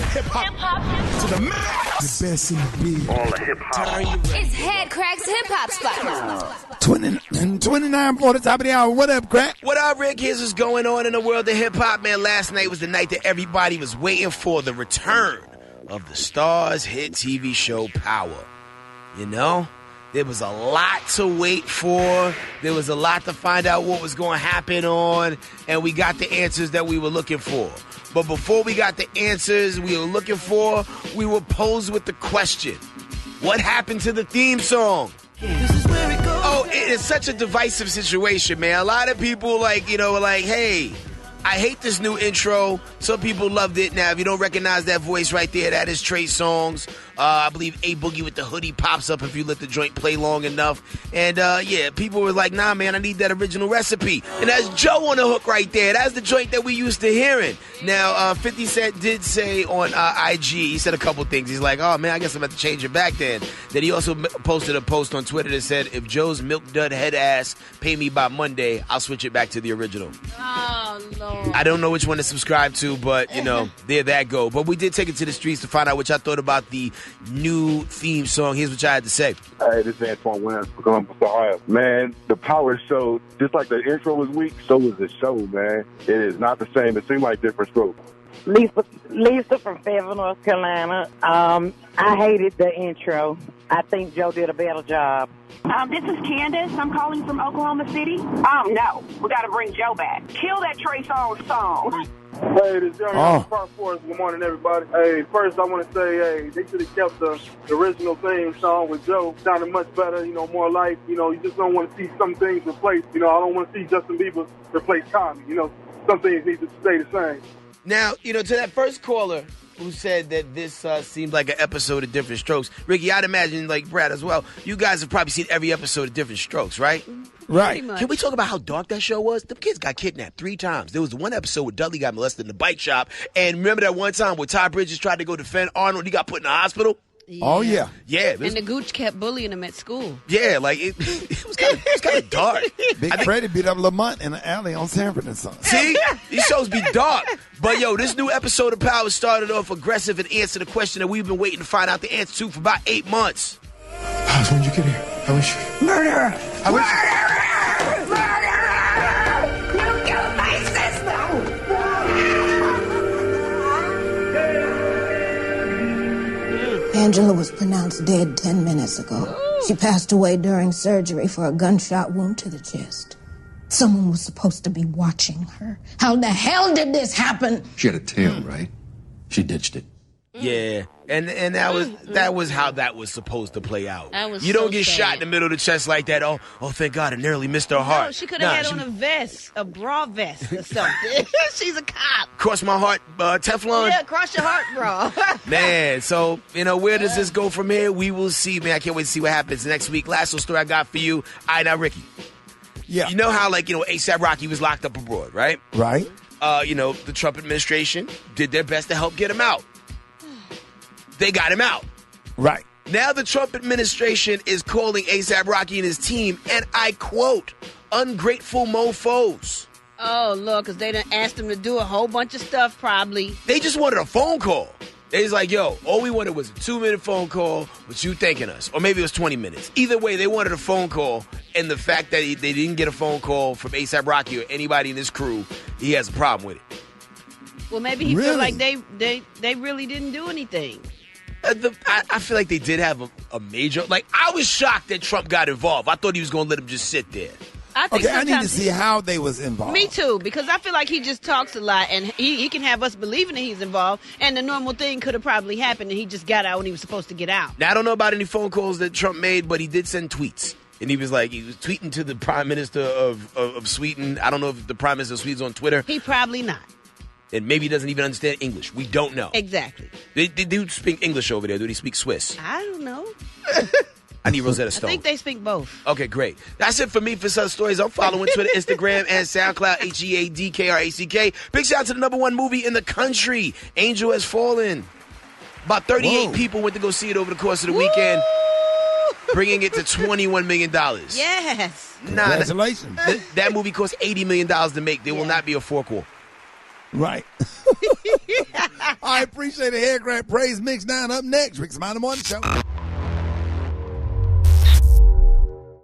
hip-hop to the max. The best in the beat. All the hip-hop. It's Headkrack's hip-hop spot. 29 for the top of the hour. What up, Crack? What up, Rick? Here's what's going on in the world of hip-hop, man. Last night was the night that everybody was waiting for, the return of the Starz hit TV show Power. You know? There was a lot to wait for. There was a lot to find out what was going to happen on, and we got the answers that we were looking for. But before we got the answers we were looking for, we were posed with the question, what happened to the theme song? Oh, it is such a divisive situation, man. A lot of people, were like, hey, I hate this new intro. Some people loved it. Now, if you don't recognize that voice right there, that is Trey Songz. I believe A Boogie with the Hoodie pops up if you let the joint play long enough. And, people were like, nah, man, I need that original recipe. And that's Joe on the hook right there. That's the joint that we used to hearing. Now, 50 Cent did say on IG, he said a couple things. He's like, oh, man, I guess I'm about to change it back then. Then he also posted a post on Twitter that said, if Joe's milk dud head ass pay me by Monday, I'll switch it back to the original. Oh, Lord. I don't know which one to subscribe to, but, there that go. But we did take it to the streets to find out what y'all thought about the new theme song. Here's what y'all had to say. Hey, this is Antoine Williams for Columbus, Ohio. Man, the Power show, just like the intro was weak, so was the show, man. It is not the same. It seemed like different strokes. Lisa from Fayetteville, North Carolina. I hated the intro. I think Joe did a better job. This is Candace. I'm calling from Oklahoma City. No. We got to bring Joe back. Kill that Trey Songz song. Hey, this is Jeremy on Park Forest. Good morning, everybody. Hey, first I want to say, hey, they should have kept the original theme song with Joe. Sounded much better, more life. You just don't want to see some things replaced. I don't want to see Justin Bieber replace Tommy. Some things need to stay the same. Now, to that first caller who said that this seemed like an episode of Different Strokes, Ricky, I'd imagine, like Brad as well, you guys have probably seen every episode of Different Strokes, right? Right. Can we talk about how dark that show was? The kids got kidnapped 3 times. There was the one episode where Dudley got molested in the bike shop. And remember that one time where Ty Bridges tried to go defend Arnold? He got put in the hospital? Yeah. Oh, yeah. Yeah. And the gooch kept bullying him at school. Yeah, like it was kind of dark. Big Freddie beat up Lamont in the alley on Sanford and Son. See? These shows be dark. But, this new episode of Power started off aggressive and answered the question that we've been waiting to find out the answer to for about 8 months. How's when you get here? I wish. Murderer! I wish. Murderer! You killed my sister! Angela was pronounced dead 10 minutes ago. She passed away during surgery for a gunshot wound to the chest. Someone was supposed to be watching her. How the hell did this happen? She had a tail, right? She ditched it. Yeah, and that was how that was supposed to play out. You so don't get sad. shot in the middle of the chest like that. Oh, thank God, I nearly missed her heart. No, she could have had on a vest, a bra vest or something. She's a cop. Cross my heart, Teflon. Yeah, cross your heart, bra. Man, so, where does this go from here? We will see, man. I can't wait to see what happens next week. Last little story I got for you. All right, now, Ricky. Yeah. You know how, A$AP Rocky was locked up abroad, right? Right. The Trump administration did their best to help get him out. They got him out. Right. Now the Trump administration is calling A$AP Rocky and his team, and I quote, ungrateful mofos. Oh, look, because they done asked him to do a whole bunch of stuff, probably. They just wanted a phone call. They was like, yo, all we wanted was a 2-minute phone call with you thanking us. Or maybe it was 20 minutes. Either way, they wanted a phone call, and the fact that they didn't get a phone call from A$AP Rocky or anybody in his crew, he has a problem with it. Well, maybe he feel like they really didn't do anything. I feel like they did have a major... I was shocked that Trump got involved. I thought he was going to let him just sit there. I need to see how they was involved. Me too, because I feel like he just talks a lot, and he can have us believing that he's involved, and the normal thing could have probably happened, and he just got out when he was supposed to get out. Now, I don't know about any phone calls that Trump made, but he did send tweets. And he was tweeting to the Prime Minister of Sweden. I don't know if the Prime Minister of Sweden's on Twitter. He probably not. And maybe he doesn't even understand English. We don't know. Exactly. They do speak English over there. Do they speak Swiss? I don't know. I need Rosetta Stone. I think they speak both. Okay, great. That's it for me for such stories. I'm following Twitter, Instagram, and SoundCloud, HeadKrack. Big shout out to the #1 movie in the country, Angel Has Fallen. About 38 people went to go see it over the course of the weekend, bringing it to $21 million. Yes. Congratulations. That movie cost $80 million to make. There will not be a 4-core. Right. I appreciate the Headkrack Praise Mix. Now up next, Rick Smiley Morning Show.